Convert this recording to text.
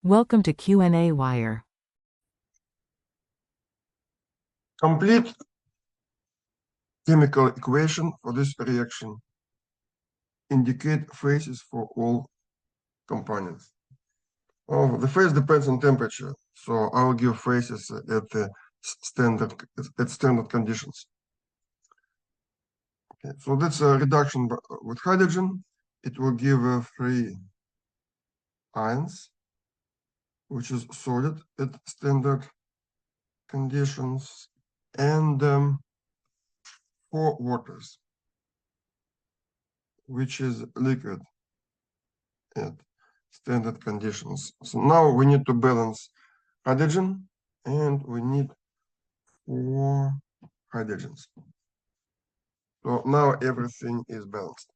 Welcome to qnawire. Complete chemical equation for this reaction. Indicate phases for all components. Oh, the phase depends on temperature, so I will give phases at the standard conditions. Okay, so that's a reduction with hydrogen. It will give 3 ions, which is solid at standard conditions, and 4 waters, which is liquid at standard conditions. So now we need to balance hydrogen, and we need 4 hydrogens. So now everything is balanced.